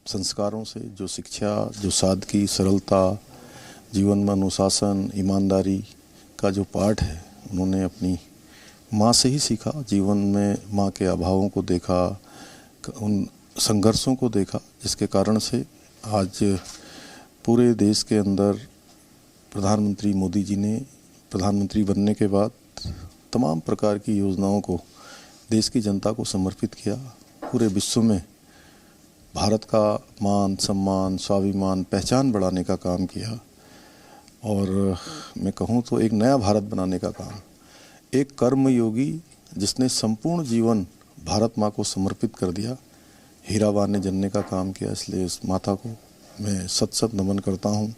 संस्कारों से, जो शिक्षा, जो सादगी, सरलता, जीवन में अनुशासन, ईमानदारी का जो पाठ है, उन्होंने अपनी माँ से ही सीखा। जीवन में माँ के अभावों को देखा, उन संघर्षों को देखा, जिसके कारण से आज पूरे देश के अंदर प्रधानमंत्री मोदी जी ने प्रधानमंत्री बनने के बाद तमाम प्रकार की योजनाओं को देश की जनता को समर्पित किया। पूरे विश्व में भारत का मान, सम्मान, स्वाभिमान, पहचान बढ़ाने का काम किया और मैं कहूँ तो एक नया भारत बनाने का काम। एक कर्मयोगी जिसने संपूर्ण जीवन भारत माँ को समर्पित कर दिया, हीराबा ने जनने का काम किया। इसलिए इस माता को मैं सत सत नमन करता हूँ।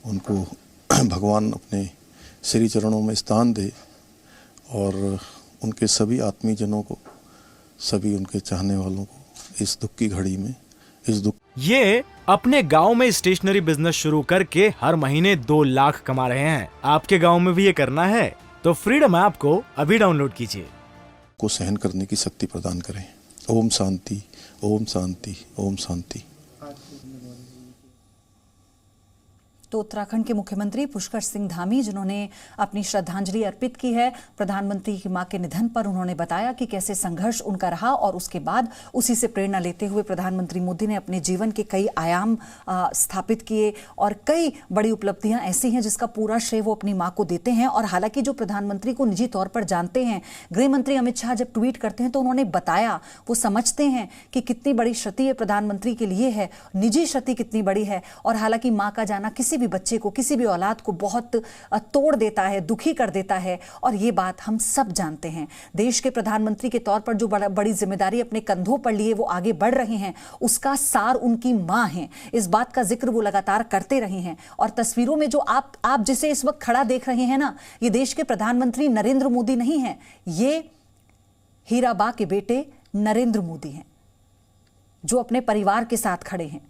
उनको भगवान अपने श्री चरणों में स्थान दे और उनके सभी आत्मीजनों को, सभी उनके चाहने वालों को इस दुख की घड़ी में, इस दुख। ये अपने गांव में स्टेशनरी बिजनेस शुरू करके हर महीने 2 लाख कमा रहे हैं। आपके गांव में भी ये करना है तो फ्रीडम ऐप को अभी डाउनलोड कीजिए। को सहन करने की शक्ति प्रदान करें। ओम शांति, ओम शांति, ओम शांति। तो उत्तराखंड के मुख्यमंत्री पुष्कर सिंह धामी, जिन्होंने अपनी श्रद्धांजलि अर्पित की है प्रधानमंत्री की मां के निधन पर, उन्होंने बताया कि कैसे संघर्ष उनका रहा और उसके बाद उसी से प्रेरणा लेते हुए प्रधानमंत्री मोदी ने अपने जीवन के कई आयाम स्थापित किए और कई बड़ी उपलब्धियां ऐसी हैं जिसका पूरा श्रेय वो अपनी मां को देते हैं। और हालांकि जो प्रधानमंत्री को निजी तौर पर जानते हैं, गृह मंत्री अमित शाह जब ट्वीट करते हैं तो उन्होंने बताया, वो समझते हैं कि कितनी बड़ी क्षति है प्रधानमंत्री के लिए है, निजी क्षति कितनी बड़ी है। और हालांकि मां का जाना किसी भी बच्चे को, किसी भी औलाद को बहुत तोड़ देता है, दुखी कर देता है और ये बात हम सब जानते हैं। देश के प्रधानमंत्री के तौर पर जो बड़ी जिम्मेदारी अपने कंधों पर लिए वो आगे बढ़ रहे हैं, उसका सार उनकी मां है। इस बात का जिक्र वो लगातार करते रहे हैं। और तस्वीरों में जो आप जिसे इस वक्त खड़ा देख रहे हैं ना, ये देश के प्रधानमंत्री नरेंद्र मोदी नहीं है, ये हीराबा के बेटे नरेंद्र मोदी हैं, जो अपने परिवार के साथ खड़े हैं,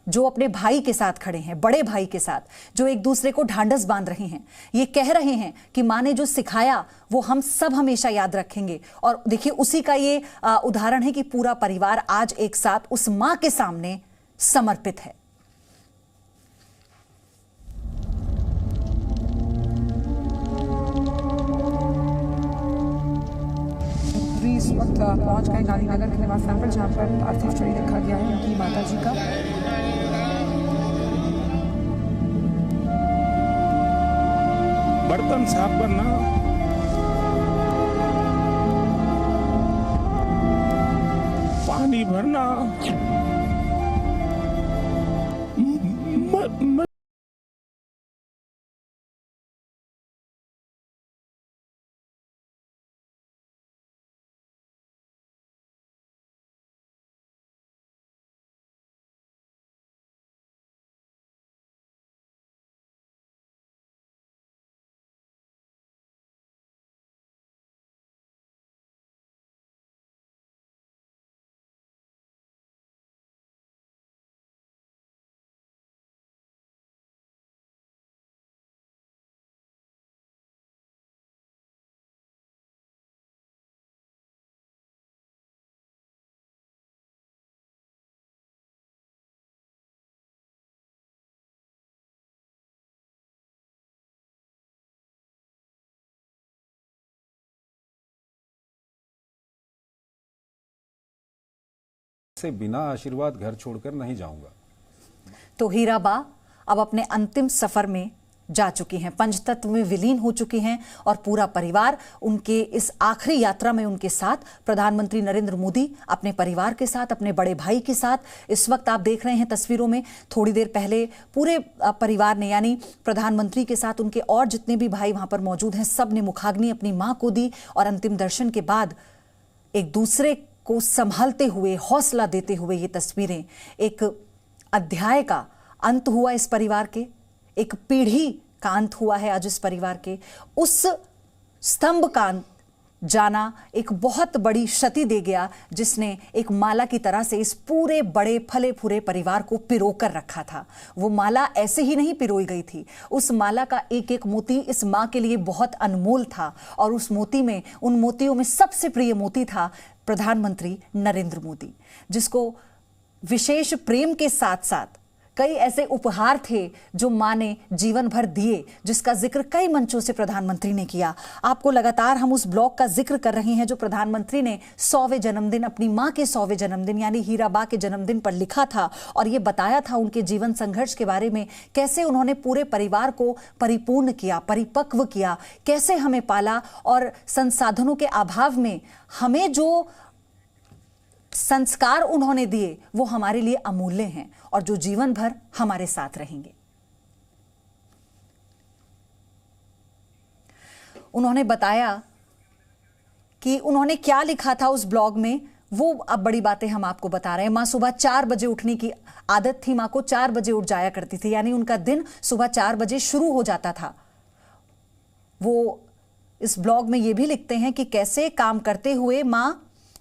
जो अपने भाई के साथ खड़े हैं, बड़े भाई के साथ, जो एक दूसरे को ढांढस बांध रहे हैं। ये कह रहे हैं कि मां ने जो सिखाया वो हम सब हमेशा याद रखेंगे। और देखिए, उसी का ये उदाहरण है कि पूरा परिवार आज एक साथ उस मां के सामने समर्पित है। इस वक्त पहुंच गए गांधीनगर के निवास स्थान पर, जहां पर पार्थिव शरीर रखा गया है उनकी माता जी का। बर्तन साफ करना, पानी भरना, से बिना आशीर्वाद घर छोड़कर नहीं जाऊंगा। तो हीराबा अब अपने अंतिम सफर में जा चुकी हैं, पंचतत्व में विलीन हो चुकी हैं और पूरा परिवार उनके इस आखिरी यात्रा में उनके साथ, प्रधानमंत्री नरेंद्र मोदी अपने परिवार के साथ, अपने बड़े भाई के साथ। इस वक्त आप देख रहे हैं तस्वीरों में, थोड़ी देर पहले पूरे परिवार ने, यानी प्रधानमंत्री के साथ उनके और जितने भी भाई वहां पर मौजूद हैं, सब ने मुखाग्नि अपनी मां को दी और अंतिम दर्शन के बाद एक दूसरे को संभालते हुए, हौसला देते हुए ये तस्वीरें, एक अध्याय का अंत हुआ इस परिवार के, एक पीढ़ी का अंत हुआ है आज इस परिवार के। उस स्तंभ का जाना एक बहुत बड़ी क्षति दे गया, जिसने एक माला की तरह से इस पूरे बड़े फले फूले परिवार को पिरोकर रखा था। वो माला ऐसे ही नहीं पिरोई गई थी, उस माला का एक एक मोती इस मां के लिए बहुत अनमोल था और उस मोती में, उन मोतियों में सबसे प्रिय मोती था प्रधानमंत्री नरेंद्र मोदी, जिसको विशेष प्रेम के साथ साथ कई ऐसे उपहार थे जो मां ने जीवन भर दिए, जिसका जिक्र कई मंचों से प्रधानमंत्री ने किया। आपको लगातार हम उस ब्लॉग का जिक्र कर रहे हैं जो प्रधानमंत्री ने 100वें जन्मदिन, अपनी मां के 100वें जन्मदिन यानी हीराबा के जन्मदिन पर लिखा था और ये बताया था उनके जीवन संघर्ष के बारे में, कैसे उन्होंने पूरे परिवार को परिपूर्ण किया, परिपक्व किया, कैसे हमें पाला और संसाधनों के अभाव में हमें जो संस्कार उन्होंने दिए वो हमारे लिए अमूल्य हैं और जो जीवन भर हमारे साथ रहेंगे। उन्होंने बताया कि उन्होंने क्या लिखा था उस ब्लॉग में, वो अब बड़ी बातें हम आपको बता रहे हैं। मां सुबह 4 बजे उठने की आदत थी, मां को 4 बजे उठ जाया करती थी, यानी उनका दिन सुबह 4 बजे शुरू हो जाता था। वो इस ब्लॉग में ये भी लिखते हैं कि कैसे काम करते हुए मां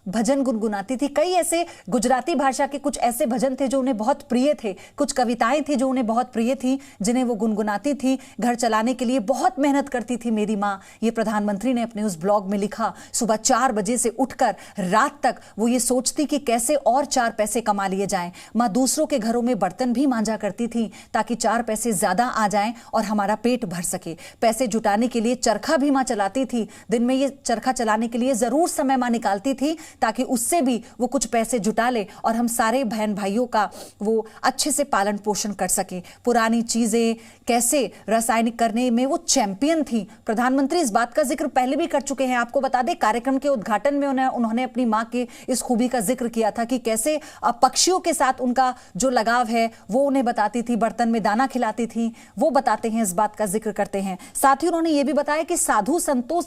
भजन गुनगुनाती थी। कई ऐसे गुजराती भाषा के कुछ ऐसे भजन थे जो उन्हें बहुत प्रिय थे, कुछ कविताएं थी जो उन्हें बहुत प्रिय थी, जिन्हें वो गुनगुनाती थी। घर चलाने के लिए बहुत मेहनत करती थी मेरी माँ, ये प्रधानमंत्री ने अपने उस ब्लॉग में लिखा। सुबह 4 बजे से उठकर रात तक वो ये सोचती कि कैसे और 4 पैसे कमा लिए जाएं। माँ दूसरों के घरों में बर्तन भी मांजा करती थी ताकि 4 पैसे ज्यादा आ जाएं और हमारा पेट भर सके। पैसे जुटाने के लिए चरखा भी माँ चलाती थी। दिन में ये चरखा चलाने के लिए जरूर समय माँ निकालती थी ताकि उससे भी वो कुछ पैसे जुटा ले और हम सारे बहन भाइयों का वो अच्छे से पालन पोषण कर सके। पुरानी चीजें कैसे रासायनिक करने में वो चैंपियन थी। प्रधानमंत्री इस बात का जिक्र पहले भी कर चुके हैं। आपको बता दें, कार्यक्रम के उद्घाटन में उन्होंने अपनी मां के इस खूबी का जिक्र किया था कि कैसे पक्षियों के साथ उनका जो लगाव है वो उन्हें बताती थी, बर्तन में दाना खिलाती थी, वो बताते हैं, इस बात का जिक्र करते हैं। साथ ही उन्होंने ये भी बताया कि साधु संतों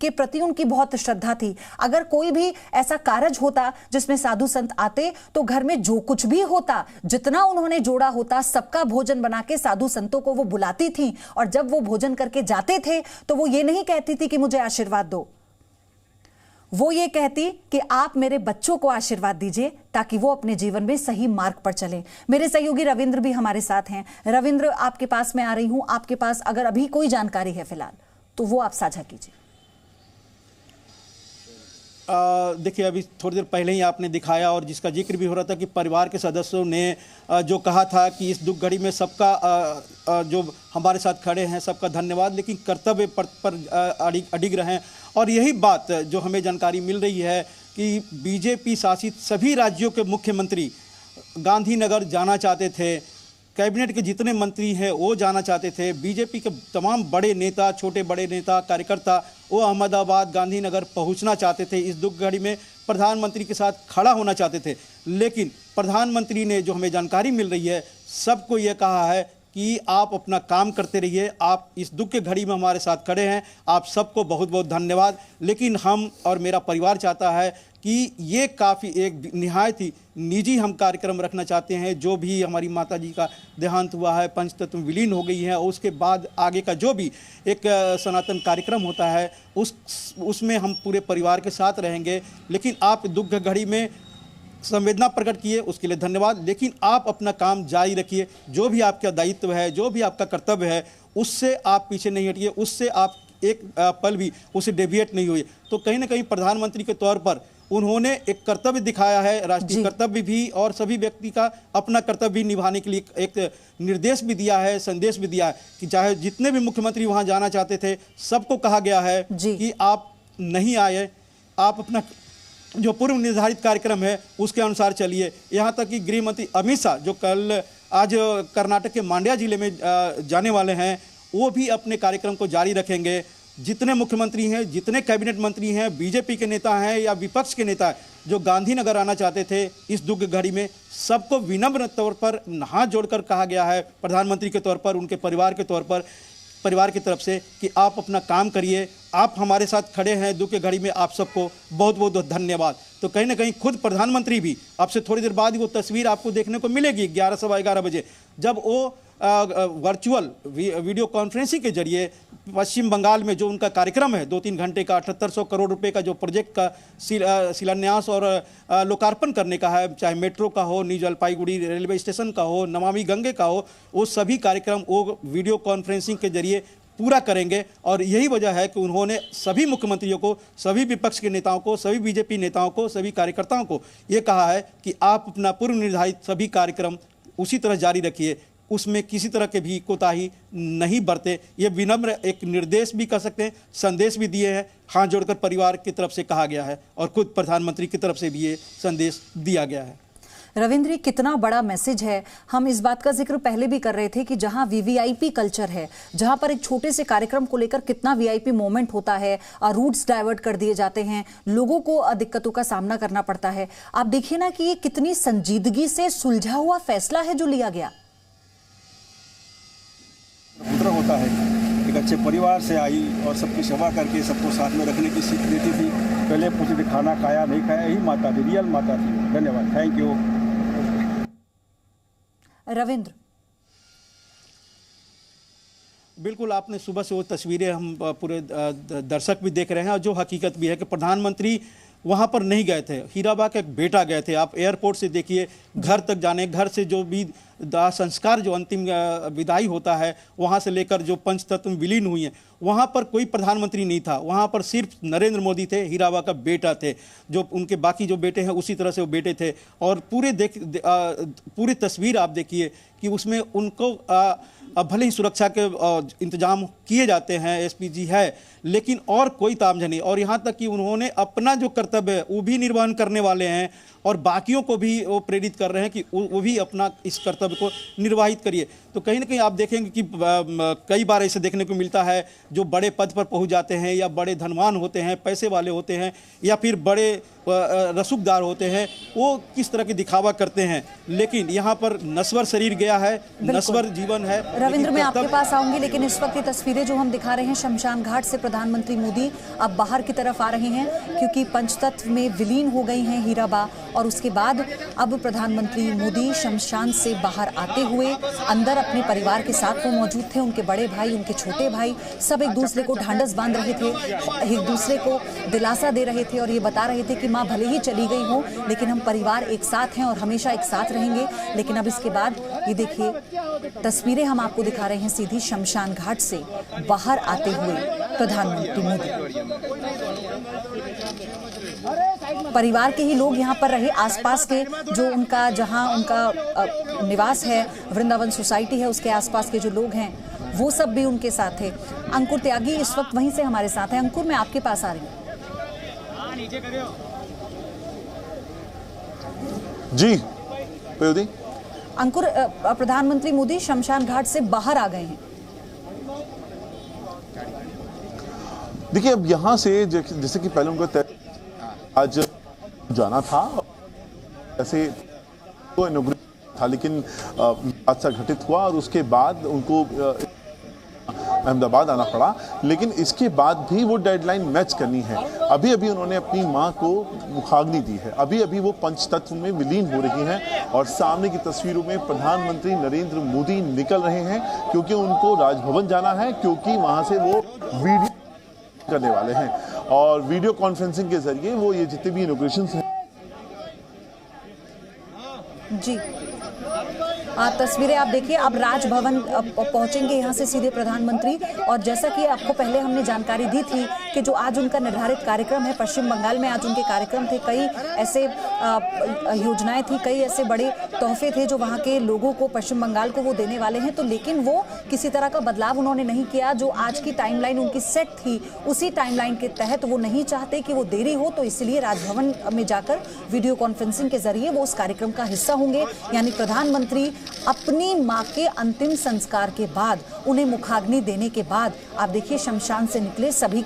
के प्रति उनकी बहुत श्रद्धा थी। अगर कोई भी ऐसा कारज होता जिसमें साधु संत आते तो घर में जो कुछ भी होता, जितना उन्होंने जोड़ा होता, सबका भोजन बना के साधु संतों को वो बुलाती थी और जब वो भोजन करके जाते थे तो वो ये नहीं कहती थी कि मुझे आशीर्वाद दो, वो ये कहती कि आप मेरे बच्चों को आशीर्वाद दीजिए ताकि वो अपने जीवन में सही मार्ग पर चले। मेरे सहयोगी रविंद्र भी हमारे साथ हैं। रविंद्र, आपके पास मैं आ रही हूं। आपके पास अगर अभी कोई जानकारी है फिलहाल तो वो आप साझा कीजिए। देखिए, अभी थोड़ी देर पहले ही आपने दिखाया और जिसका जिक्र भी हो रहा था कि परिवार के सदस्यों ने जो कहा था कि इस दुख घड़ी में सबका जो हमारे साथ खड़े हैं सबका धन्यवाद, लेकिन कर्तव्य पर अडिग रहें। और यही बात जो हमें जानकारी मिल रही है कि बीजेपी शासित सभी राज्यों के मुख्यमंत्री गांधीनगर जाना चाहते थे। कैबिनेट के जितने मंत्री हैं वो जाना चाहते थे। बीजेपी के तमाम बड़े नेता, छोटे बड़े नेता, कार्यकर्ता वो अहमदाबाद, गांधीनगर पहुंचना चाहते थे। इस दुख घड़ी में प्रधानमंत्री के साथ खड़ा होना चाहते थे, लेकिन प्रधानमंत्री ने, जो हमें जानकारी मिल रही है, सबको ये कहा है कि आप अपना काम करते रहिए, आप इस दुख के घड़ी में हमारे साथ खड़े हैं, आप सबको बहुत बहुत धन्यवाद। लेकिन हम और मेरा परिवार चाहता है कि ये काफ़ी एक निहायत ही निजी हम कार्यक्रम रखना चाहते हैं। जो भी हमारी माता जी का देहांत हुआ है, पंचतत्व विलीन हो गई है, और उसके बाद आगे का जो भी एक सनातन कार्यक्रम होता है उसमें हम पूरे परिवार के साथ रहेंगे। लेकिन आप दुख घड़ी में संवेदना प्रकट किए, उसके लिए धन्यवाद। लेकिन आप अपना काम जारी रखिए, जो भी आपका दायित्व है, जो भी आपका कर्तव्य है, उससे आप पीछे नहीं हटिए, उससे आप एक पल भी उसे डेविएट नहीं हुए। तो कहीं ना कहीं प्रधानमंत्री के तौर पर उन्होंने एक कर्तव्य दिखाया है, राष्ट्रीय कर्तव्य भी, और सभी व्यक्ति का अपना कर्तव्य भी निभाने के लिए एक निर्देश भी दिया है, संदेश भी दिया है कि चाहे जितने भी मुख्यमंत्री वहां जाना चाहते थे सबको कहा गया है कि आप नहीं आए, आप अपना जो पूर्व निर्धारित कार्यक्रम है उसके अनुसार चलिए। यहाँ तक कि गृह मंत्री अमित शाह जो आज कर्नाटक के मांड्या जिले में जाने वाले हैं, वो भी अपने कार्यक्रम को जारी रखेंगे। जितने मुख्यमंत्री हैं, जितने कैबिनेट मंत्री हैं, बीजेपी के नेता हैं या विपक्ष के नेता हैं जो गांधीनगर आना चाहते थे इस दुख घड़ी में, सबको विनम्र तौर पर हाथ जोड़कर कहा गया है प्रधानमंत्री के तौर पर, उनके परिवार के तौर पर, परिवार की तरफ से कि आप अपना काम करिए, आप हमारे साथ खड़े हैं दुख के घड़ी में, आप सबको बहुत बहुत धन्यवाद। तो कहीं ना कहीं खुद प्रधानमंत्री भी, आपसे थोड़ी देर बाद वो तस्वीर आपको देखने को मिलेगी 11 सवा 11 बजे, जब वो वर्चुअल वीडियो कॉन्फ्रेंसिंग के जरिए पश्चिम बंगाल में जो उनका कार्यक्रम है 2-3 घंटे का 7800 करोड़ रुपए का जो प्रोजेक्ट का शिलान्यास और लोकार्पण करने का है, चाहे मेट्रो का हो, न्यू जलपाईगुड़ी रेलवे स्टेशन का हो, नमामि गंगे का हो, वो सभी कार्यक्रम वो वीडियो कॉन्फ्रेंसिंग के जरिए पूरा करेंगे। और यही वजह है कि उन्होंने सभी मुख्यमंत्रियों को, सभी विपक्ष के नेताओं को, सभी बीजेपी नेताओं को, सभी कार्यकर्ताओं को ये कहा है कि आप अपना पूर्व निर्धारित सभी कार्यक्रम उसी तरह जारी रखिए, उसमें किसी तरह के भी कोताही नहीं बरते। ये विनम्र एक निर्देश भी कर सकते हैं, संदेश भी दिए हैं, हाथ जोड़कर परिवार की तरफ से कहा गया है और खुद प्रधानमंत्री की तरफ से भी ये संदेश दिया गया है। रविंद्र, कितना बड़ा मैसेज है। हम इस बात का जिक्र पहले भी कर रहे थे कि जहां वीवीआईपी कल्चर है, जहां पर एक छोटे से कार्यक्रम को लेकर कितना वीआईपी मोमेंट होता है, रूट्स डाइवर्ट कर दिए जाते हैं, लोगों को दिक्कतों का सामना करना पड़ता है। आप देखिए ना कि ये कितनी संजीदगी से सुलझा हुआ फैसला है जो लिया गया। पुत्र होता है, एक अच्छे परिवार से आई और सबकी सेवा करके सबको साथ में रखने की सीख देती थी। पहले पूछती थी खाना खाया नहीं खाया, यही माता थी, रियल माता थी। धन्यवाद, थैंक यू। रविंद्र, बिल्कुल, आपने सुबह से वो तस्वीरें हम पूरे दर्शक भी देख रहे हैं और जो हकीकत भी है कि प्रधानमंत्री वहाँ पर नहीं गए थे, हीराबा का एक बेटा गए थे। आप एयरपोर्ट से देखिए, घर तक जाने, घर से जो भी दाह संस्कार जो अंतिम विदाई होता है वहाँ से लेकर जो पंचतत्व में विलीन हुई हैं, वहाँ पर कोई प्रधानमंत्री नहीं था। वहाँ पर सिर्फ नरेंद्र मोदी थे, हीराबा का बेटा थे। जो उनके बाकी जो बेटे हैं उसी तरह से वो बेटे थे। और पूरी तस्वीर आप देखिए कि उसमें उनको भले ही सुरक्षा के इंतजाम किए जाते हैं, एसपीजी है, लेकिन और कोई तामझाम नहीं। और यहाँ तक कि उन्होंने अपना जो कर्तव्य है वो भी निर्वहन करने वाले हैं और बाकियों को भी वो प्रेरित कर रहे हैं कि वो भी अपना इस कर्तव्य को निर्वाहित करिए। तो कहीं ना कहीं आप देखेंगे कि कई बार ऐसे देखने को मिलता है जो बड़े पद पर पहुंच जाते हैं या बड़े धनवान होते हैं, पैसे वाले होते हैं या फिर बड़े रसूखदार होते हैं, वो किस तरह की दिखावा करते हैं। लेकिन यहाँ पर नश्वर शरीर गया है, नश्वर जीवन है। रविंद्र, मैं आपके पास आऊंगी, लेकिन इस वक्त ये तस्वीरें जो हम दिखा रहे हैं शमशान घाट से प्रधानमंत्री मोदी अब बाहर की तरफ आ रहे हैं क्योंकि पंचतत्व में विलीन हो गई हैं हीराबा। और उसके बाद अब प्रधानमंत्री मोदी शमशान से बाहर आते हुए अंदर अपने परिवार के साथ वो मौजूद थे। उनके बड़े भाई, उनके छोटे भाई सब एक दूसरे को ढांढस बांध रहे थे, एक दूसरे को दिलासा दे रहे थे और ये बता रहे थे कि माँ भले ही चली गई हो लेकिन हम परिवार एक साथ हैं और हमेशा एक साथ रहेंगे। लेकिन अब इसके बाद ये देखिए तस्वीरें हम आपको दिखा रहे हैं सीधी शमशान घाट से बाहर आते हुए प्रधानमंत्री मोदी। परिवार के ही लोग यहाँ पर रहे, आसपास के जो उनका जहाँ उनका निवास है, वृंदावन सोसाइटी है, उसके आसपास के जो लोग हैं वो सब भी उनके साथ थे। अंकुर त्यागी इस वक्त वहीं से हमारे साथ है। अंकुर, मैं आपके पास आ रही हूँ। जी पयोदी। अंकुर, प्रधानमंत्री मोदी शमशान घाट से बाहर आ गए हैं। देखिए, अब यहाँ से जैसे कि पहले उनको आज जाना था, ऐसे तो इनॉग्रेशन था, लेकिन हादसा घटित हुआ और उसके बाद उनको अहमदाबाद आना पड़ा। लेकिन इसके बाद भी वो डेडलाइन मैच करनी है। अभी अभी उन्होंने अपनी मां को मुखाग्नि दी है, अभी अभी वो पंचतत्व में विलीन हो रही हैं और सामने की तस्वीरों में प्रधानमंत्री नरेंद्र मोदी निकल रहे हैं क्योंकि उनको राजभवन जाना है, क्योंकि वहां से वो वीडियो करने वाले हैं और वीडियो कॉन्फ्रेंसिंग के जरिए वो ये जितने भी इनॉग्रेशंस हैं। जी, तस्वीरें आप देखिए। अब राजभवन पहुंचेंगे यहाँ से सीधे प्रधानमंत्री। और जैसा कि आपको पहले हमने जानकारी दी थी कि जो आज उनका निर्धारित कार्यक्रम है, पश्चिम बंगाल में आज उनके कार्यक्रम थे, कई ऐसे योजनाएं थी, कई ऐसे बड़े तोहफे थे जो वहाँ के लोगों को, पश्चिम बंगाल को वो देने वाले हैं। तो लेकिन वो किसी तरह का बदलाव उन्होंने नहीं किया। जो आज की टाइमलाइन उनकी सेट थी उसी टाइमलाइन के तहत वो नहीं चाहते कि वो देरी हो, तो इसलिए राजभवन में जाकर वीडियो कॉन्फ्रेंसिंग के जरिए वो उस कार्यक्रम का हिस्सा होंगे। यानी प्रधानमंत्री अपनी मां के अंतिम संस्कार के बाद, उन्हें मुखाग्नि देने के बाद आप देखिए शमशान से निकले, सभी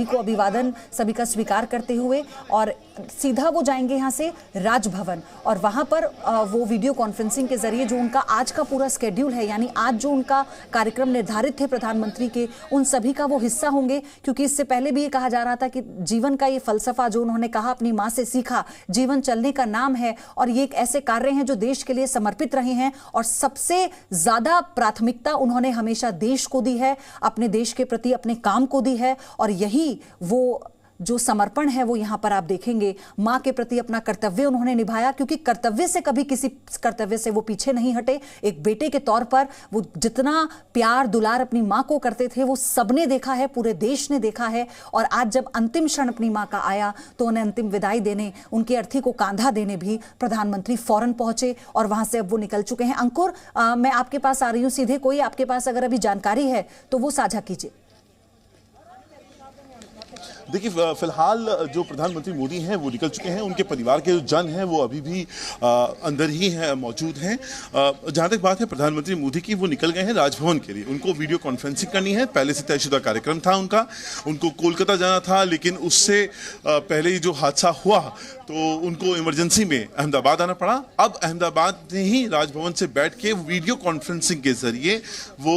को अभिवादन, सभी का स्वीकार करते हुए और सीधा वो जाएंगे यहाँ से राजभवन। और वहाँ पर वो वीडियो कॉन्फ्रेंसिंग के जरिए जो उनका आज का पूरा स्केड्यूल है, यानी आज जो उनका कार्यक्रम निर्धारित थे प्रधानमंत्री के, उन सभी का वो हिस्सा होंगे। क्योंकि इससे पहले भी ये कहा जा रहा था कि जीवन का ये फलसफा जो उन्होंने कहा, अपनी माँ से सीखा, जीवन चलने का नाम है और ये एक ऐसे कार्य हैं जो देश के लिए समर्पित रहे हैं और सबसे ज्यादा प्राथमिकता उन्होंने हमेशा देश को दी है, अपने देश के प्रति अपने काम को दी है। और यही वो जो समर्पण है वो यहाँ पर आप देखेंगे। माँ के प्रति अपना कर्तव्य उन्होंने निभाया, क्योंकि कर्तव्य से कभी किसी कर्तव्य से वो पीछे नहीं हटे। एक बेटे के तौर पर वो जितना प्यार दुलार अपनी माँ को करते थे वो सबने देखा है, पूरे देश ने देखा है। और आज जब अंतिम क्षण अपनी माँ का आया तो उन्हें अंतिम विदाई देने, उनकी अर्थी को कांधा देने भी प्रधानमंत्री फौरन पहुंचे और वहां से अब वो निकल चुके हैं। अंकुर, मैं आपके पास आ रही हूं सीधे, कोई आपके पास अगर अभी जानकारी है तो वो साझा कीजिए। देखिए, फिलहाल जो प्रधानमंत्री मोदी हैं वो निकल चुके हैं। उनके परिवार के जो जन हैं वो अभी भी अंदर ही हैं, मौजूद हैं। जहाँ तक बात है प्रधानमंत्री मोदी की, वो निकल गए हैं राजभवन के लिए। उनको वीडियो कॉन्फ्रेंसिंग करनी है, पहले से तयशुदा कार्यक्रम था उनका। उनको कोलकाता जाना था, लेकिन उससे पहले ही जो हादसा हुआ तो उनको इमरजेंसी में अहमदाबाद आना पड़ा। अब अहमदाबाद में ही राजभवन से बैठ के वीडियो कॉन्फ्रेंसिंग के जरिए वो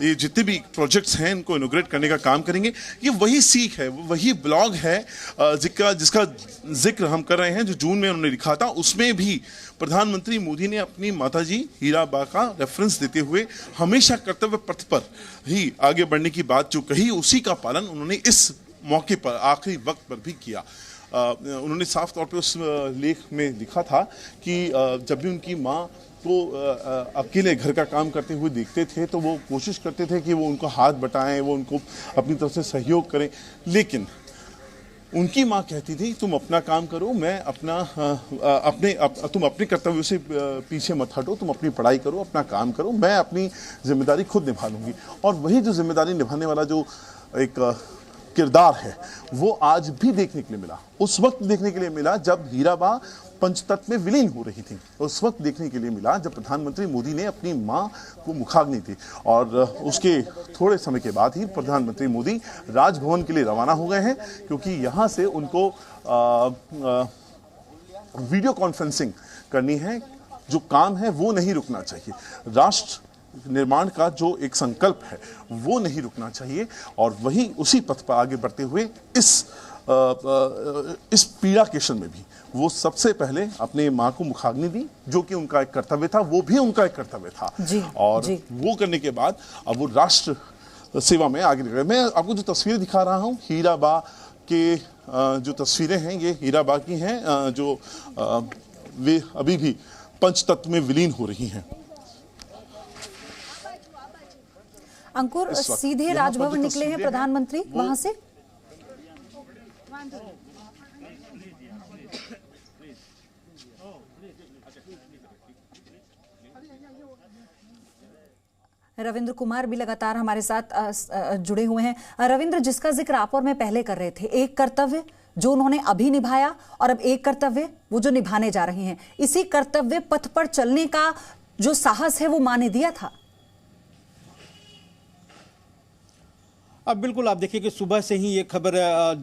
ये जितने भी प्रोजेक्ट्स हैं इनको इनोग्रेट करने का काम करेंगे। ये वही सीख है, वही ब्लॉग है जिसका जिक्र हम कर रहे हैं, जो जून में उन्होंने लिखा था। उसमें भी प्रधानमंत्री मोदी ने अपनी माताजी हीराबा का रेफरेंस देते हुए हमेशा कर्तव्य पथ पर ही आगे बढ़ने की बात जो कही, उसी का पालन उन्होंने इस मौके पर आखिरी वक्त पर भी किया। उन्होंने साफ तौर पे उस लेख में लिखा था कि जब भी उनकी माँ को अकेले घर का काम करते हुए देखते थे तो वो कोशिश करते थे कि वो उनको हाथ बटाएं, वो उनको अपनी तरफ से सहयोग करें। लेकिन उनकी माँ कहती थी तुम अपना काम करो, मैं तुम अपने कर्तव्यों से पीछे मत हटो, तुम अपनी पढ़ाई करो, अपना काम करो, मैं अपनी जिम्मेदारी खुद निभा लूंगी। और वही जो जिम्मेदारी निभाने वाला जो एक किरदार है वो आज भी देखने के लिए मिला। उस वक्त देखने के लिए मिला जब हीराबा पंचतत्व में विलीन हो रही थी। उस वक्त देखने के लिए मिला जब प्रधानमंत्री मोदी ने अपनी मां को मुखाग्नि दी। और उसके थोड़े समय के बाद ही प्रधानमंत्री मोदी राजभवन के लिए रवाना हो गए हैं, क्योंकि यहां से उनको वीडियो कॉन्फ्रेंसिंग करनी है। जो काम है वो नहीं रुकना चाहिए। राष्ट्र निर्माण का जो एक संकल्प है वो नहीं रुकना चाहिए। और वही उसी पथ पर आगे बढ़ते हुए इस पीड़ा के क्षण में भी वो सबसे पहले अपने माँ को मुखाग्नि दी, जो कि उनका एक कर्तव्य था, वो भी उनका एक कर्तव्य था। और वो करने के बाद अब वो राष्ट्र सेवा में आगे निकले। मैं आपको जो तस्वीरें दिखा रहा हूँ हीराबा के जो तस्वीरें हैं ये हीराबा की हैं, जो वे अभी भी पंचतत्व में विलीन हो रही हैं। अंकुर, सीधे राजभवन निकले हैं प्रधानमंत्री वहां से। रविंद्र कुमार भी लगातार हमारे साथ जुड़े हुए हैं। रविंद्र, जिसका जिक्र आप और मैं पहले कर रहे थे, एक कर्तव्य जो उन्होंने अभी निभाया और अब एक कर्तव्य वो जो निभाने जा रहे हैं, इसी कर्तव्य पथ पर चलने का जो साहस है वो माँ ने दिया था। अब बिल्कुल आप देखिए कि सुबह से ही ये खबर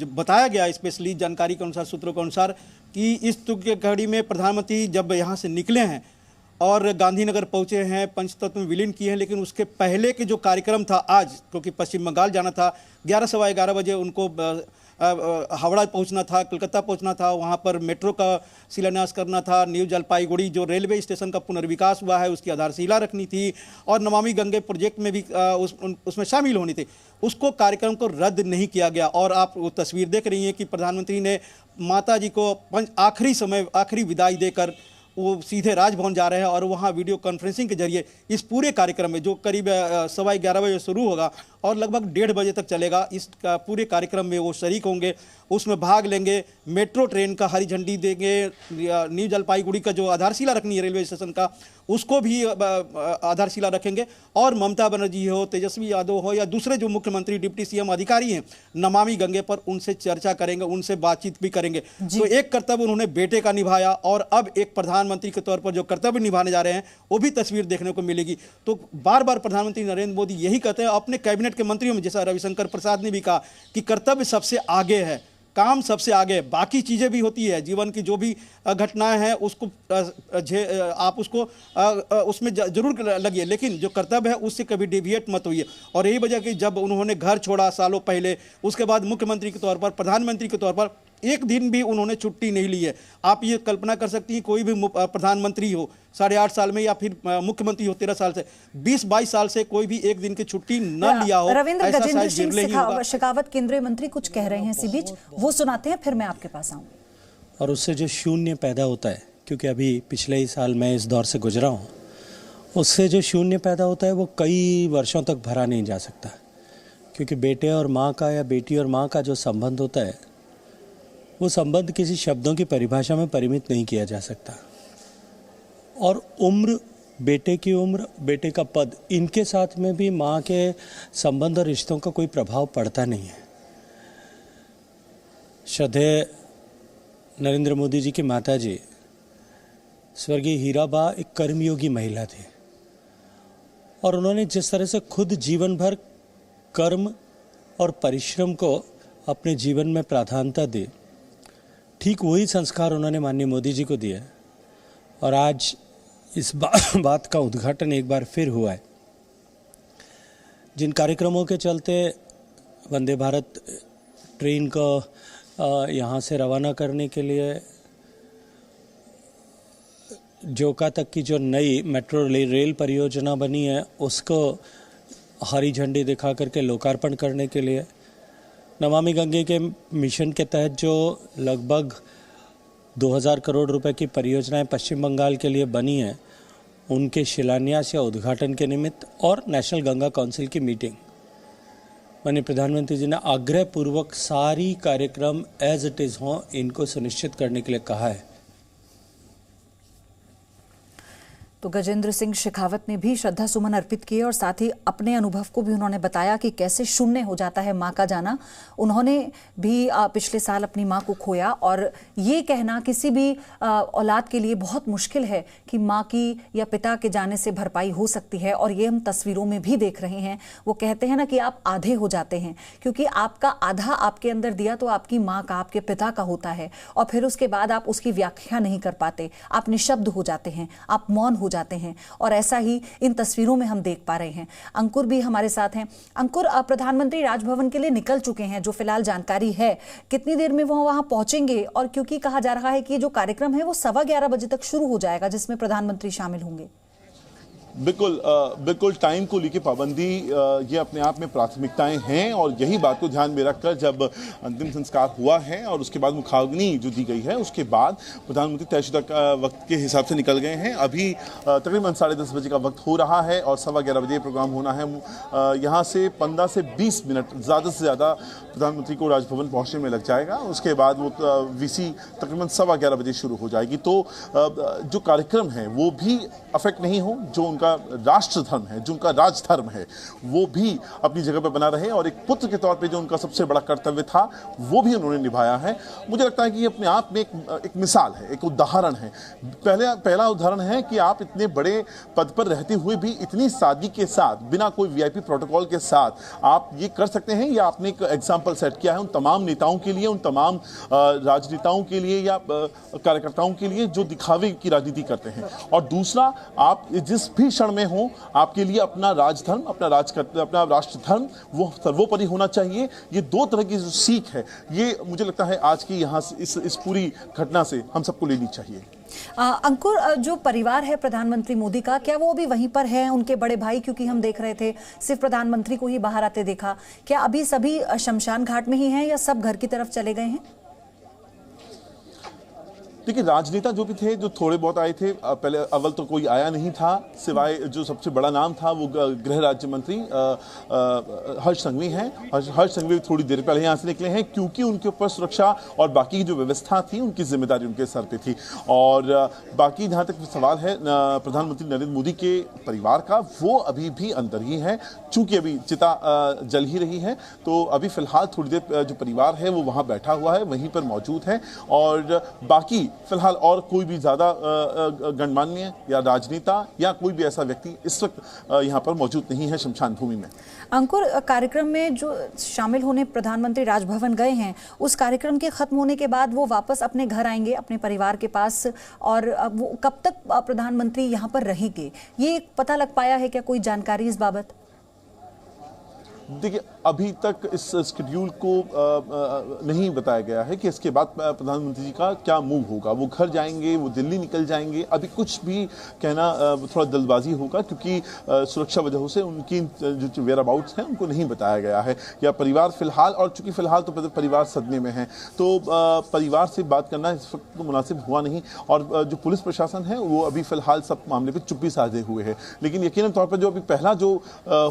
बताया गया, स्पेशली जानकारी के अनुसार, सूत्रों के अनुसार, कि इस तुग की घड़ी में प्रधानमंत्री जब यहाँ से निकले हैं और गांधीनगर पहुँचे हैं, पंचतत्व में विलीन किए हैं, लेकिन उसके पहले के जो कार्यक्रम था आज, क्योंकि पश्चिम बंगाल जाना था, 11 सवा 11 बजे उनको हावड़ा पहुंचना था, कलकत्ता पहुंचना था, वहां पर मेट्रो का शिलान्यास करना था, न्यू जलपाईगुड़ी जो रेलवे स्टेशन का पुनर्विकास हुआ है उसकी आधारशिला रखनी थी, और नमामि गंगे प्रोजेक्ट में भी उसमें शामिल होनी थी। उसको कार्यक्रम को रद्द नहीं किया गया। और आप वो तस्वीर देख रही हैं कि प्रधानमंत्री ने माता जी को आखिरी विदाई देकर वो सीधे राजभवन जा रहे हैं और वहाँ वीडियो कॉन्फ्रेंसिंग के जरिए इस पूरे कार्यक्रम में, जो करीब 11:15 बजे शुरू होगा और लगभग 1:30 बजे तक चलेगा, इस पूरे कार्यक्रम में वो शरीक होंगे, उसमें भाग लेंगे, मेट्रो ट्रेन का हरी झंडी देंगे, न्यू जलपाईगुड़ी का जो आधारशिला रखनी है रेलवे स्टेशन का उसको भी आधारशिला रखेंगे, और ममता बनर्जी हो, तेजस्वी यादव हो या दूसरे जो मुख्यमंत्री डिप्टी सीएम अधिकारी हैं नमामि गंगे पर, उनसे चर्चा करेंगे, उनसे बातचीत भी करेंगे। तो एक कर्तव्य उन्होंने बेटे का निभाया और अब एक प्रधानमंत्री के तौर पर जो कर्तव्य निभाने जा रहे हैं वो भी तस्वीर देखने को मिलेगी। तो बार बार प्रधानमंत्री नरेंद्र मोदी यही कहते हैं अपने कैबिनेट के मंत्रियों में, जैसा रविशंकर प्रसाद ने भी कहा कि कर्तव्य सबसे आगे है, काम सबसे आगे, बाकी चीज़ें भी होती है, जीवन की जो भी घटनाएं हैं उसको आप उसको उसमें जरूर लगिए, लेकिन जो कर्तव्य है उससे कभी डेविएट मत होइए। और यही वजह कि जब उन्होंने घर छोड़ा सालों पहले, उसके बाद मुख्यमंत्री के तौर पर, प्रधानमंत्री के तौर पर एक दिन भी उन्होंने छुट्टी नहीं ली है। आप ये कल्पना कर सकती हैं, कोई भी प्रधानमंत्री हो 8.5 साल में या फिर मुख्यमंत्री हो 13 साल से, 20-22 साल से कोई भी एक दिन की छुट्टी न लिया हो। रविंद्र गजेंद्र सिंह शेखावत केंद्रीय मंत्री कुछ कह रहे हैं इसी बीच, वो सुनाते हैं फिर मैं आपके पास आऊँ। और उससे जो शून्य पैदा होता है, क्योंकि अभी पिछले ही साल मैं इस दौर से गुजरा हूँ, उससे जो शून्य पैदा होता है वो कई वर्षों तक भरा नहीं जा सकता, क्योंकि बेटे और माँ का या बेटी और माँ का जो संबंध होता है वो संबंध किसी शब्दों की परिभाषा में परिमित नहीं किया जा सकता। और उम्र, बेटे की उम्र, बेटे का पद, इनके साथ में भी माँ के संबंध और रिश्तों का कोई प्रभाव पड़ता नहीं है। श्रद्धेय नरेंद्र मोदी जी की माता जी स्वर्गीय हीराबा एक कर्मयोगी महिला थी, और उन्होंने जिस तरह से खुद जीवन भर कर्म और परिश्रम को अपने जीवन में प्राधान्यता दी, ठीक वही संस्कार उन्होंने माननीय मोदी जी को दिए। और आज इस बात का उद्घाटन एक बार फिर हुआ है। जिन कार्यक्रमों के चलते वंदे भारत ट्रेन को यहाँ से रवाना करने के लिए जोका तक की जो नई मेट्रो रेल परियोजना बनी है, उसको हरी झंडी दिखा करके लोकार्पण करने के लिए, नमामि गंगे के मिशन के तहत जो लगभग 2000 करोड़ रुपए की परियोजनाएं पश्चिम बंगाल के लिए बनी हैं, उनके शिलान्यास या उद्घाटन के निमित्त, और नेशनल गंगा काउंसिल की मीटिंग, माननीय प्रधानमंत्री जी ने आग्रहपूर्वक सारी कार्यक्रम एज इट इज़ हों, इनको सुनिश्चित करने के लिए कहा है। तो गजेंद्र सिंह शेखावत ने भी श्रद्धा सुमन अर्पित किए और साथ ही अपने अनुभव को भी उन्होंने बताया कि कैसे शून्य हो जाता है माँ का जाना। उन्होंने भी पिछले साल अपनी माँ को खोया, और ये कहना किसी भी औलाद के लिए बहुत मुश्किल है कि माँ की या पिता के जाने से भरपाई हो सकती है। और ये हम तस्वीरों में भी देख रहे हैं। वो कहते हैं ना कि आप आधे हो जाते हैं, क्योंकि आपका आधा आपके अंदर दिया तो आपकी माँ का, आपके पिता का होता है, और फिर उसके बाद आप उसकी व्याख्या नहीं कर पाते, आप निशब्द हो जाते हैं, आप मौन हो जाते हैं। और ऐसा ही इन तस्वीरों में हम देख पा रहे हैं। अंकुर भी हमारे साथ हैं। अंकुर, प्रधानमंत्री राजभवन के लिए निकल चुके हैं, जो फिलहाल जानकारी है, कितनी देर में वो वहां पहुंचेंगे? और क्योंकि कहा जा रहा है कि जो कार्यक्रम है वो 11:15 बजे तक शुरू हो जाएगा, जिसमें प्रधानमंत्री शामिल होंगे। बिल्कुल टाइम को लेकर पाबंदी ये अपने आप में प्राथमिकताएं हैं, और यही बात को ध्यान में रखकर जब अंतिम संस्कार हुआ है और उसके बाद मुखाग्नि जो दी गई है, उसके बाद प्रधानमंत्री तयशुदा वक्त के हिसाब से निकल गए हैं। अभी तकरीबन 10:30 बजे का वक्त हो रहा है और 11:15 बजे प्रोग्राम होना है। यहाँ से 15 से 20 मिनट ज़्यादा से ज़्यादा प्रधानमंत्री को राजभवन पहुँचने में लग जाएगा। उसके बाद वो वीसी तकरीबन 11:15 बजे शुरू हो जाएगी। तो जो कार्यक्रम है वो भी अफेक्ट नहीं हो, जो उनका राष्ट्र धर्म है, जो उनका राज धर्म है, वो भी अपनी जगह पर बना रहे, और एक पुत्र के तौर पे जो उनका सबसे बड़ा कर्तव्य था वो भी उन्होंने निभाया है। मुझे लगता है कि ये अपने आप में एक मिसाल है, एक उदाहरण है। पहला उदाहरण है कि आप इतने बड़े पद पर रहते हुए भी इतनी सादगी के साथ, बिना कोई वीआईपी प्रोटोकॉल के साथ आप ये कर सकते हैं। या आपने एक एग्जाम्पल सेट किया है उन तमाम नेताओं के लिए, उन तमाम राजनेताओं के लिए या कार्यकर्ताओं के लिए जो दिखावे की राजनीति करते हैं। और दूसरा, आप जिस भी क्षण में हो, आपके लिए अपना राजधर्म, अपना राष्ट्र धर्म वो सर्वोपरि होना चाहिए। ये दो तरह की जो सीख है, ये मुझे लगता है आज की यहाँ इस पूरी घटना से हम सबको लेनी चाहिए। अंकुर, जो परिवार है प्रधानमंत्री मोदी का, क्या वो अभी वहीं पर है? उनके बड़े भाई, क्योंकि हम देख रहे थे सिर्फ प्रधानमंत्री को ही बाहर आते देखा, क्या अभी सभी शमशान घाट में ही हैं या सब घर की तरफ चले गए हैं? देखिए, राजनेता जो भी थे, जो थोड़े बहुत आए थे, पहले अव्वल तो कोई आया नहीं था, सिवाय जो सबसे बड़ा नाम था वो गृह राज्य मंत्री हर्ष संघवी हैं। हर्ष संघवी थोड़ी देर पहले यहाँ से निकले हैं, क्योंकि उनके ऊपर सुरक्षा और बाकी की जो व्यवस्था थी, उनकी जिम्मेदारी उनके सर पे थी। और बाकी जहाँ तक सवाल है प्रधानमंत्री नरेंद्र मोदी के परिवार का, वो अभी भी अंदर ही है, चूंकि अभी चिता जल ही रही है। तो अभी फिलहाल थोड़ी देर जो परिवार है वो वहाँ बैठा हुआ है, वहीं पर मौजूद है। और बाकी फिलहाल और कोई भी ज्यादा गणमान्य या राजनेता या कोई भी ऐसा व्यक्ति इस वक्त यहाँ पर मौजूद नहीं है शमशान भूमि में। अंकुर, कार्यक्रम में जो शामिल होने प्रधानमंत्री राजभवन गए हैं, उस कार्यक्रम के खत्म होने के बाद वो वापस अपने घर आएंगे, अपने परिवार के पास, और वो कब तक प्रधानमंत्री यहाँ पर रहेंगे, ये पता लग पाया है क्या? कोई जानकारी इस बाबत? देखिए, अभी तक इस शेड्यूल को नहीं बताया गया है कि इसके बाद प्रधानमंत्री जी का क्या मूव होगा। वो घर जाएंगे, वो दिल्ली निकल जाएंगे, अभी कुछ भी कहना थोड़ा जल्दबाजी होगा, क्योंकि सुरक्षा वजहों से उनकी जो वेयर अबाउट्स हैं उनको नहीं बताया गया है। या परिवार फिलहाल, और चूंकि फिलहाल तो परिवार सदमे में है, तो परिवार से बात करना इस वक्त तो मुनासिब हुआ नहीं। और जो पुलिस प्रशासन है वो अभी फिलहाल सब मामले पर चुप्पी साधे हुए है। लेकिन यकीनन तौर पर जो अभी पहला जो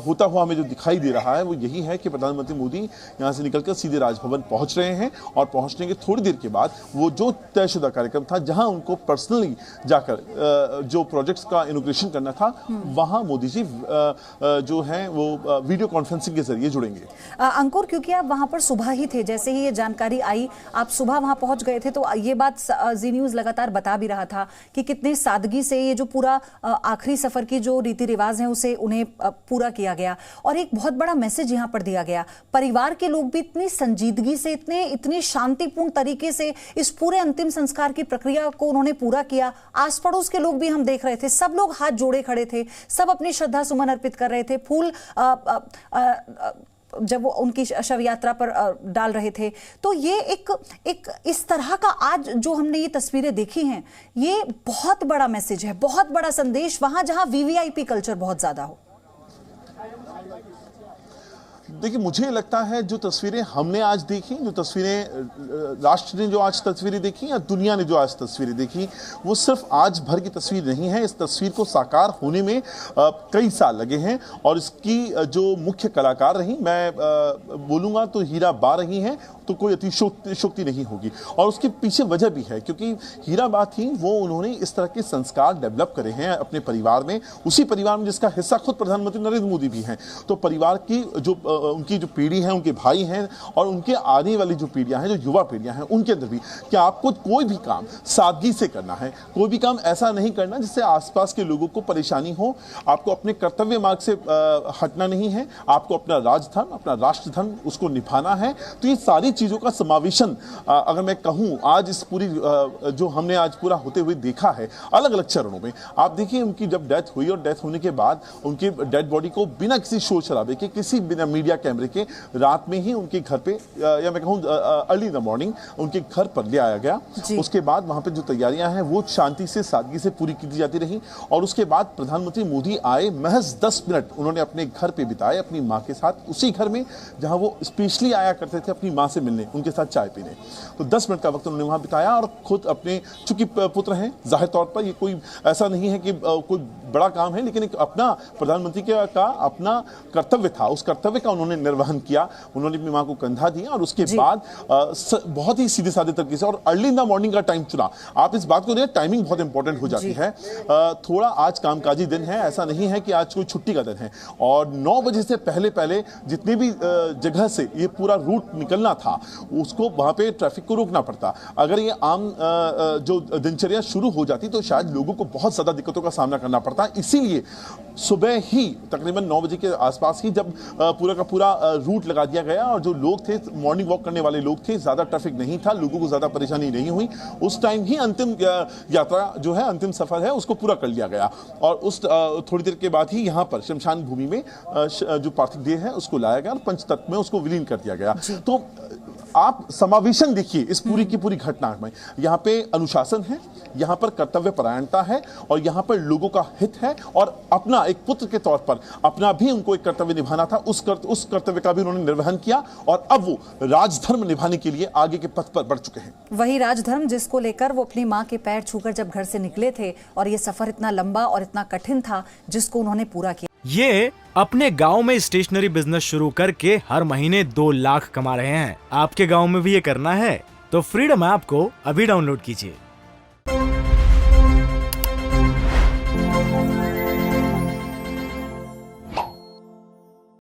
होता हुआ हमें जो दिखाई दे रहा है वो यही है कि प्रधानमंत्री मोदी यहां से निकलकर सीधे राजभवन पहुंच रहे हैं, और पहुंचने के थोड़ी देर के बाद वो जो तयशुदा कार्यक्रम था, जहां उनको पर्सनली जाकर जो प्रोजेक्ट्स का इनॉग्रेशन करना था, वहां मोदी जी जो है वो वीडियो कॉन्फ्रेंसिंग के जरिए जुड़ेंगे। अंकुर, क्योंकि आप वहां पर सुबह ही थे, जैसे ही ये जानकारी आई आप सुबह वहां पहुंच गए थे, तो ये बात जी न्यूज लगातार बता भी रहा था कि कितने सादगी से ये जो पूरा आखिरी सफर की जो रीति रिवाज है उसे उन्हें पूरा किया गया। और एक बहुत बड़ा मैसेज यहां पर दिया गया, परिवार के लोग भी इतनी संजीदगी से, इतनी शांतिपूर्ण तरीके से इस पूरे अंतिम संस्कार की प्रक्रिया को उन्होंने पूरा किया। आस पड़ोस के लोग भी हम देख रहे थे, सब लोग हाथ जोड़े खड़े थे, सब अपनी श्रद्धा सुमन अर्पित कर रहे थे, फूल जब वो उनकी शव यात्रा पर डाल रहे थे। तो ये एक इस तरह का आज जो हमने ये तस्वीरें देखी हैं, ये बहुत बड़ा मैसेज है, बहुत बड़ा संदेश, वहां जहां वीवीआईपी कल्चर बहुत ज्यादा हो। देखिए, मुझे लगता है जो तस्वीरें हमने आज देखी, जो तस्वीरें राष्ट्र ने जो आज तस्वीरें देखी या दुनिया ने जो आज तस्वीरें देखी, वो सिर्फ आज भर की तस्वीर नहीं है। इस तस्वीर को साकार होने में कई साल लगे हैं, और इसकी जो मुख्य कलाकार रही, मैं बोलूँगा तो हीरा बा रही हैं, तो कोई अतिशयोक्ति नहीं होगी। और उसके पीछे वजह भी है, क्योंकि हीरा बा थी, वो उन्होंने इस तरह के संस्कार डेवलप करे हैं अपने परिवार में, उसी परिवार में जिसका हिस्सा खुद प्रधानमंत्री नरेंद्र मोदी भी हैं। तो परिवार की जो उनकी जो पीढ़ी है, उनके भाई हैं, और उनके आने वाली जो पीढ़ियां हैं, जो युवा पीढ़ियां हैं, उनके अंदर भी कि आपको कोई भी काम सादगी से करना है, कोई भी काम ऐसा नहीं करना जिससे आसपास के लोगों को परेशानी हो। आपको अपने कर्तव्य मार्ग से हटना नहीं है, आपको अपना राजधर्म, अपना राष्ट्र धर्म उसको निभाना है। तो ये सारी चीजों का समावेशन अगर मैं कहूं, आज इस पूरी जो हमने आज पूरा होते हुए देखा है अलग अलग चरणों में। आप देखिए, उनकी जब डेथ हुई और डेथ होने के बाद उनकी डेड बॉडी को बिना किसी शोर शराबे के, किसी बिना मीडिया कैमरे के, रात में ही उनके घर पे, या मैं कहूं अर्ली इन द मॉर्निंग उनके घर पर ले आया गया। उसके बाद वहां पे जो तैयारियां हैं वो शांति से, सादगी से पूरी की जाती रही। और उसके बाद प्रधानमंत्री मोदी आए, महज 10 मिनट उन्होंने अपने घर पे बिताए अपनी मां के साथ, उसी घर में जहां वो स्पेशली आया करते थे अपनी मां से मिलने, उनके साथ चाय पीने। तो 10 मिनट का वक्त उन्होंने वहां बिताया, और खुद अपने, चूंकि पुत्र हैं, जाहिर तौर पर ये कोई ऐसा नहीं है कि कोई बड़ा काम है, लेकिन एक अपना प्रधानमंत्री का अपना कर्तव्य था, उस कर्तव्य का उन्होंने निर्वहन किया। उन्होंने अपनी मां को कंधा दिया, और उसके बाद बहुत ही सीधे साधे तरीके से, और अर्ली इन द मॉर्निंग का टाइम चुना। आप इस बात को देखें, टाइमिंग बहुत इंपॉर्टेंट हो जाती है। थोड़ा आज कामकाजी दिन है, ऐसा नहीं है कि आज कोई छुट्टी का दिन है, और 9 बजे से पहले पहले जितनी भी जगह से ये पूरा रूट निकलना था, उसको वहां पे ट्रैफिक को रोकना पड़ता। अगर ये आम जो दिनचर्या शुरू हो जाती तो शायद लोगों को बहुत ज्यादा दिक्कतों का सामना करना पड़ता। इसीलिए सुबह ही तकरीबन 9 बजे के आसपास ही जब पूरा का पूरा रूट लगा दिया गया, और जो लोग थे, मॉर्निंग वॉक करने वाले लोग थे, ज्यादा ट्रैफिक नहीं था, लोगों को ज्यादा परेशानी नहीं हुई। उस टाइम ही अंतिम यात्रा जो है, अंतिम सफर है, उसको पूरा कर लिया गया। और उस थोड़ी देर के बाद ही यहाँ पर शमशान भूमि में जो पार्थिव देह है उसको लाया गया और पंचतत्व में उसको विलीन कर दिया गया। तो आप समावेशन देखिए इस पूरी की पूरी घटना में, यहाँ पे अनुशासन है, यहाँ पर कर्तव्य परायणता है, और यहाँ पर लोगों का हित है, और अपना एक पुत्र के तौर पर अपना भी उनको एक कर्तव्य निभाना था, उस कर्तव्य का भी उन्होंने निर्वहन किया, और अब वो राजधर्म निभाने के लिए आगे के पथ पर बढ़ चुके हैं। वही राजधर्म जिसको लेकर वो अपनी मां के पैर छूकर जब घर से निकले थे, और ये सफर इतना लंबा और इतना कठिन था जिसको उन्होंने पूरा किया। ये अपने गांव में स्टेशनरी बिजनेस शुरू करके हर महीने 2 लाख कमा रहे हैं। आपके गांव में भी ये करना है तो फ्रीडम ऐप को अभी डाउनलोड कीजिए।